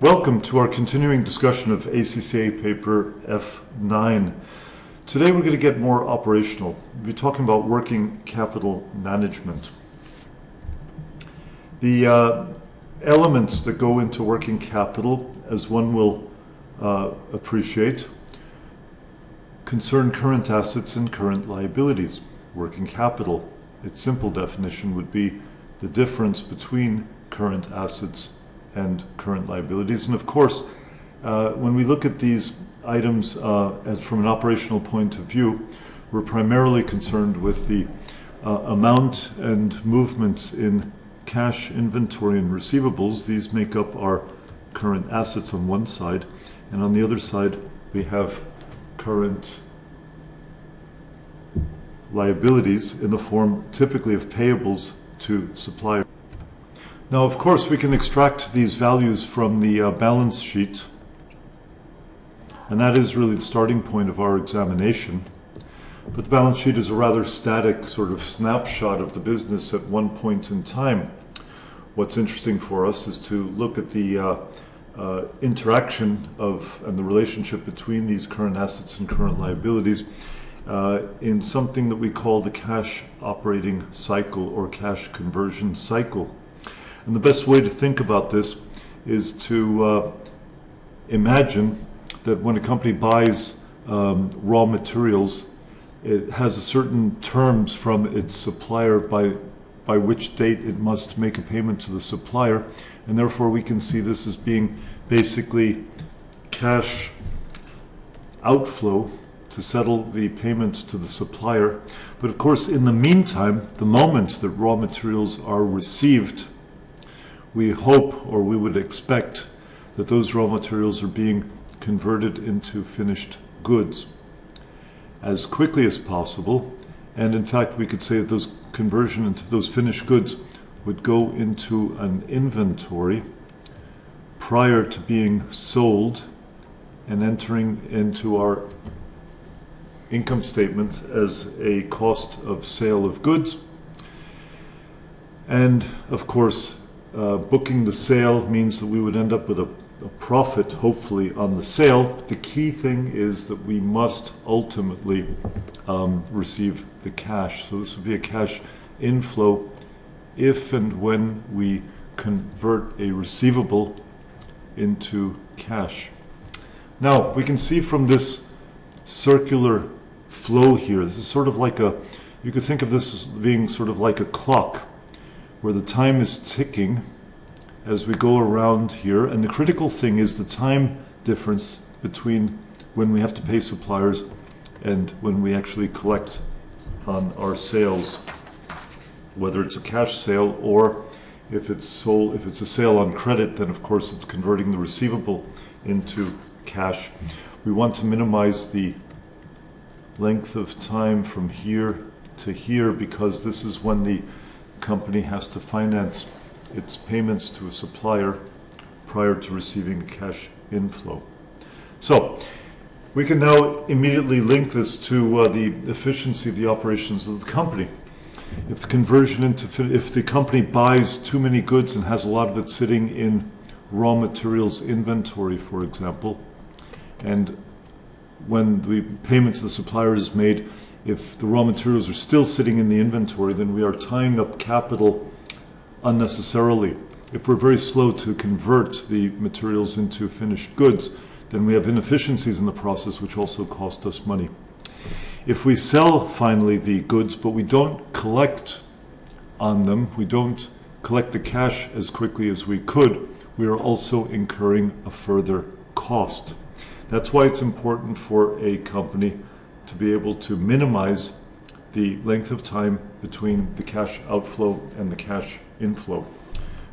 Welcome to our continuing discussion of ACCA paper F9. Today we're going to get more operational. We'll be talking about working capital management. The elements that go into working capital, as one will appreciate, concern current assets and current liabilities. Working capital, its simple definition would be the difference between current assets and current liabilities. And of course, when we look at these items from an operational point of view, we're primarily concerned with the amount and movements in cash, inventory, and receivables. These make up our current assets on one side, and on the other side we have current liabilities in the form typically of payables to suppliers. Now, of course, we can extract these values from the balance sheet, and that is really the starting point of our examination. But the balance sheet is a rather static sort of snapshot of the business at one point in time. What's interesting for us is to look at the interaction of and the relationship between these current assets and current liabilities in something that we call the cash operating cycle or cash conversion cycle. And the best way to think about this is to imagine that when a company buys raw materials, it has a certain terms from its supplier by which date it must make a payment to the supplier, and therefore we can see this as being basically cash outflow to settle the payment to the supplier. But of course, in the meantime, the moment that raw materials are received, we hope, or we would expect, that those raw materials are being converted into finished goods as quickly as possible. And in fact, we could say that those conversion into those finished goods would go into an inventory prior to being sold and entering into our income statement as a cost of sale of goods. And of course, booking the sale means that we would end up with a profit, hopefully, on the sale. The key thing is that we must ultimately receive the cash. So this would be a cash inflow if and when we convert a receivable into cash. Now, we can see from this circular flow here, this is sort of like you could think of this as being sort of like a clock, where the time is ticking as we go around here. And the critical thing is the time difference between when we have to pay suppliers and when we actually collect on our sales, whether it's a cash sale or if it's a sale on credit, then of course it's converting the receivable into cash. We want to minimize the length of time from here to here, because this is when the company has to finance its payments to a supplier prior to receiving a cash inflow. So we can now immediately link this to the efficiency of the operations of the company. If the company buys too many goods and has a lot of it sitting in raw materials inventory, for example, and when the payment to the supplier is made, if the raw materials are still sitting in the inventory, then we are tying up capital unnecessarily. If we're very slow to convert the materials into finished goods, then we have inefficiencies in the process, which also cost us money. If we sell finally the goods, but we don't collect on them, we don't collect the cash as quickly as we could, we are also incurring a further cost. That's why it's important for a company to be able to minimize the length of time between the cash outflow and the cash inflow.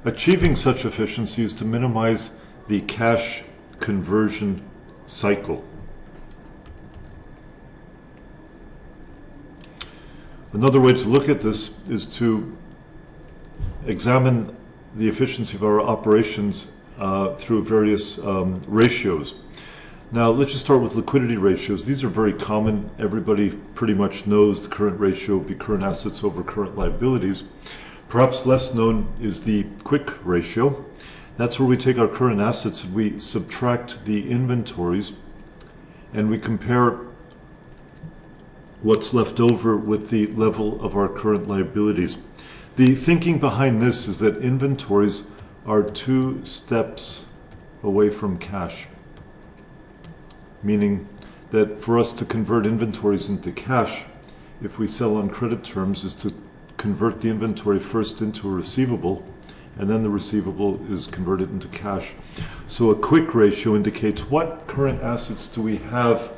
Achieving such efficiency is to minimize the cash conversion cycle. Another way to look at this is to examine the efficiency of our operations through various ratios. Now, let's just start with liquidity ratios. These are very common. Everybody pretty much knows the current ratio would be current assets over current liabilities. Perhaps less known is the quick ratio. That's where we take our current assets and we subtract the inventories and we compare what's left over with the level of our current liabilities. The thinking behind this is that inventories are 2 steps away from cash, meaning that for us to convert inventories into cash, if we sell on credit terms, is to convert the inventory first into a receivable, and then the receivable is converted into cash. So a quick ratio indicates what current assets do we have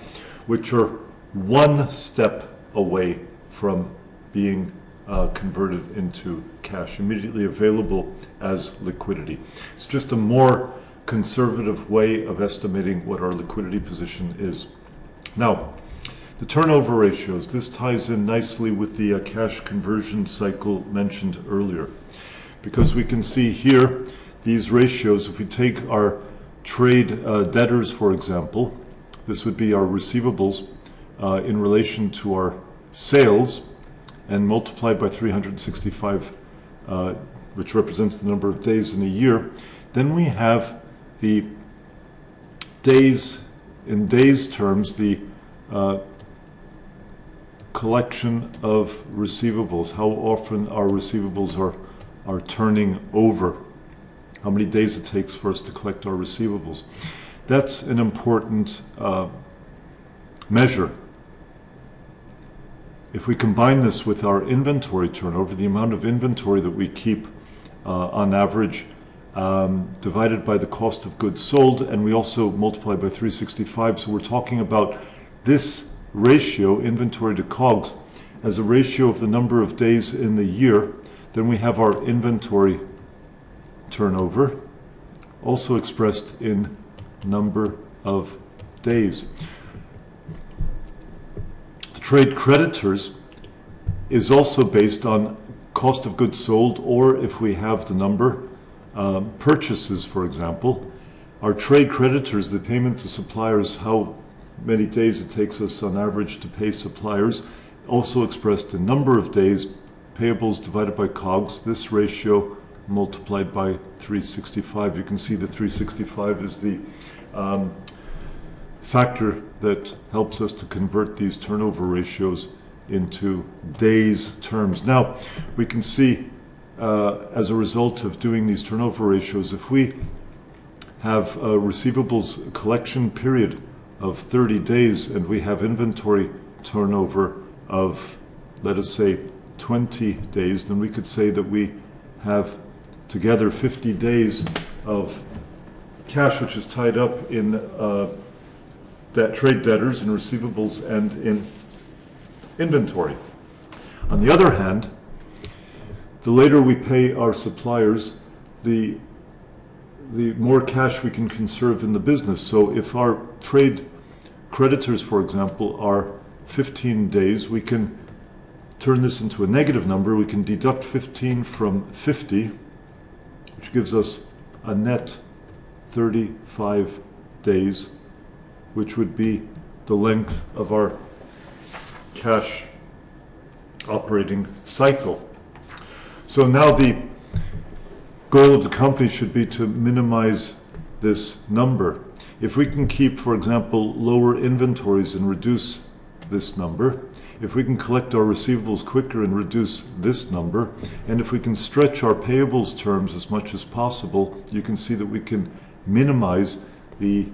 which are 1 step away from being converted into cash, immediately available as liquidity. It's just a more conservative way of estimating what our liquidity position is. Now, the turnover ratios, this ties in nicely with the cash conversion cycle mentioned earlier, because we can see here these ratios. If we take our trade debtors, for example, this would be our receivables in relation to our sales, and multiplied by 365, which represents the number of days in a year. Then we have the days, in days terms, the collection of receivables, how often our receivables are turning over, how many days it takes for us to collect our receivables. That's an important measure. If we combine this with our inventory turnover, the amount of inventory that we keep on average, divided by the cost of goods sold, and we also multiply by 365, so we're talking about this ratio, inventory to COGS, as a ratio of the number of days in the year. Then we have our inventory turnover, also expressed in number of days. Trade creditors is also based on cost of goods sold, or if we have the number purchases, for example. Our trade creditors, the payment to suppliers, how many days it takes us on average to pay suppliers, also expressed in number of days, payables divided by COGS, this ratio multiplied by 365. You can see the 365 is the factor that helps us to convert these turnover ratios into days terms. Now, we can see as a result of doing these turnover ratios, if we have a receivables collection period of 30 days and we have inventory turnover of, let us say, 20 days, then we could say that we have together 50 days of cash which is tied up in trade debtors, in receivables, and in inventory. On the other hand, the later we pay our suppliers, the more cash we can conserve in the business. So if our trade creditors, for example, are 15 days, we can turn this into a negative number. We can deduct 15 from 50, which gives us a net 35 days, which would be the length of our cash operating cycle. So now the goal of the company should be to minimize this number. If we can keep, for example, lower inventories and reduce this number, if we can collect our receivables quicker and reduce this number, and if we can stretch our payables terms as much as possible, you can see that we can minimize the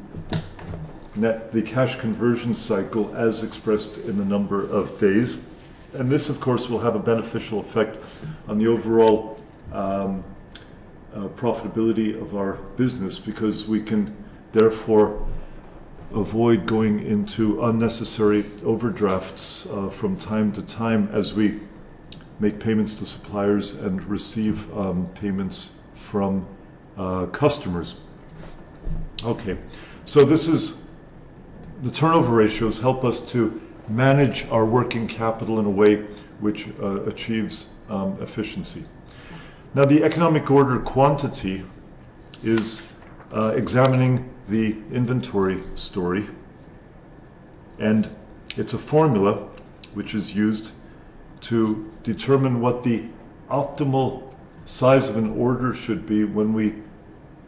cash conversion cycle as expressed in the number of days. And this, of course, will have a beneficial effect on the overall profitability of our business, because we can therefore avoid going into unnecessary overdrafts from time to time as we make payments to suppliers and receive payments from customers. Okay, so this is the turnover ratios help us to manage our working capital in a way which achieves efficiency. Now, the economic order quantity is examining the inventory story, and it's a formula which is used to determine what the optimal size of an order should be when we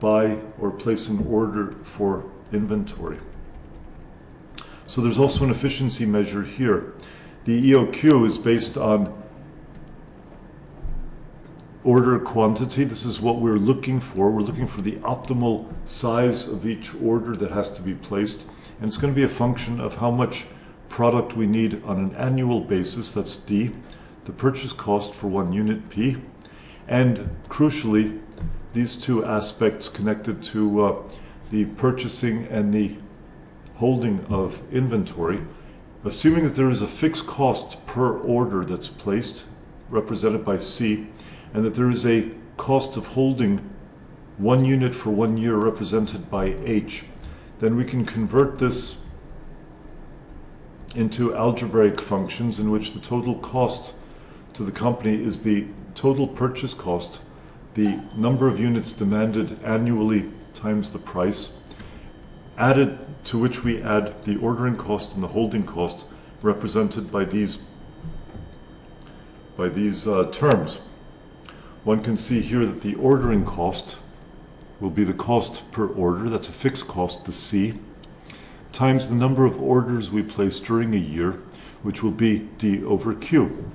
buy or place an order for inventory. So there's also an efficiency measure here. The EOQ is based on order quantity. This is what we're looking for. We're looking for the optimal size of each order that has to be placed. And it's going to be a function of how much product we need on an annual basis. That's D. The purchase cost for 1 unit, P. And crucially, these two aspects connected to the purchasing and the holding of inventory, assuming that there is a fixed cost per order that's placed, represented by C, and that there is a cost of holding 1 unit for 1 year, represented by H, then we can convert this into algebraic functions in which the total cost to the company is the total purchase cost, the number of units demanded annually times the price, added to which we add the ordering cost and the holding cost, represented by these terms. One can see here that the ordering cost will be the cost per order, that's a fixed cost, the C, times the number of orders we place during a year, which will be D over Q.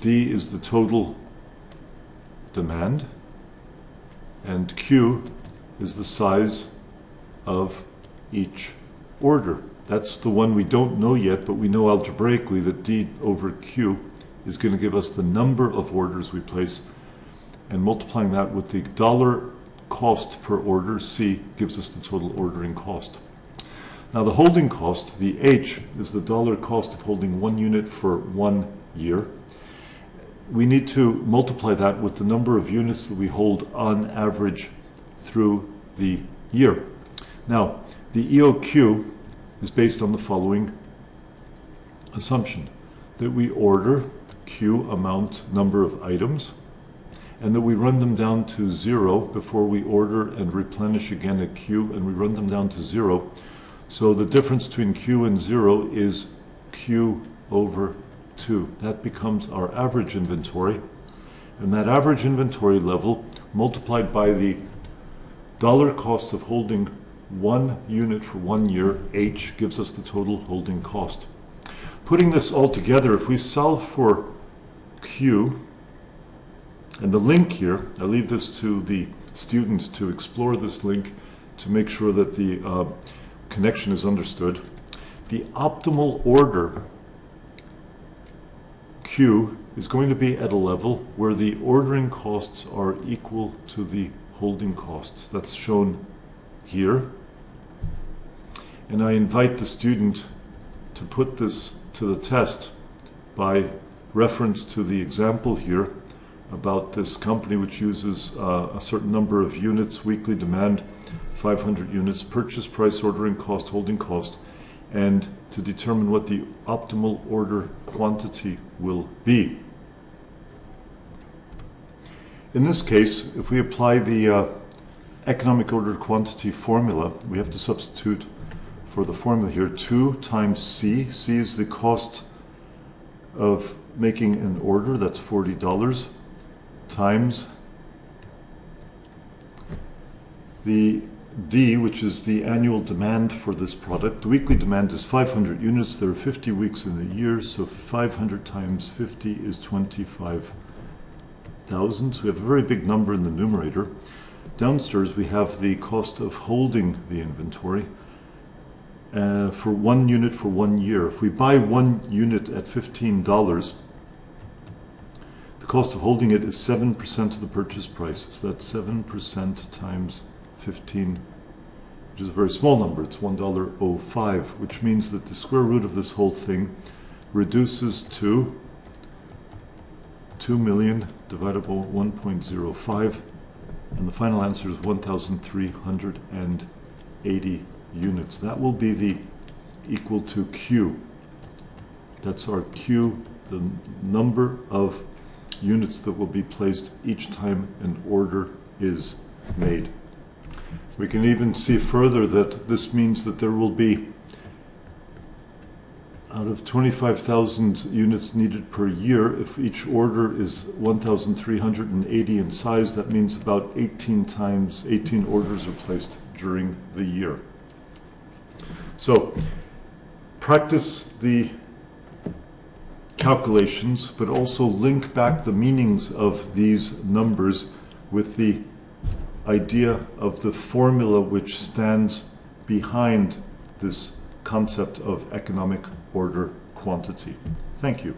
D is the total demand, and Q is the size of each order. That's the one we don't know yet, but we know algebraically that D over Q is going to give us the number of orders we place, and multiplying that with the dollar cost per order, C, gives us the total ordering cost. Now the holding cost, the H, is the dollar cost of holding 1 unit for 1 year. We need to multiply that with the number of units that we hold on average through the year. Now, the EOQ is based on the following assumption: that we order Q amount number of items, and that we run them down to 0 before we order and replenish again at Q, and we run them down to 0. So the difference between Q and 0 is Q over 2. That becomes our average inventory, and that average inventory level multiplied by the dollar cost of holding 1 unit for 1 year, H, gives us the total holding cost. Putting this all together, if we solve for Q, and the link here, I leave this to the students to explore this link to make sure that the connection is understood. The optimal order, Q, is going to be at a level where the ordering costs are equal to the holding costs. That's shown here. And I invite the student to put this to the test by reference to the example here about this company which uses a certain number of units, weekly demand 500 units, purchase price, ordering cost, holding cost, and to determine what the optimal order quantity will be. In this case, if we apply the economic order quantity formula, we have to substitute for the formula here 2 times C. C is the cost of making an order, that's $40, times the D, which is the annual demand for this product. The weekly demand is 500 units. There are 50 weeks in a year, so 500 times 50 is 25,000. So we have a very big number in the numerator. Downstairs we have the cost of holding the inventory for 1 unit for 1 year. If we buy 1 unit at $15, the cost of holding it is 7% of the purchase price. So that's 7% times 15, which is a very small number. It's $1.05, which means that the square root of this whole thing reduces to 2 million divided by 1.05, and the final answer is 1,380 units. That will be the equal to Q. That's our Q, the number of units that will be placed each time an order is made. We can even see further that this means that there will be out of 25,000 units needed per year, if each order is 1,380 in size, that means about 18 orders are placed during the year. So practice the calculations, but also link back the meanings of these numbers with the idea of the formula which stands behind this concept of economic order quantity. Thank you.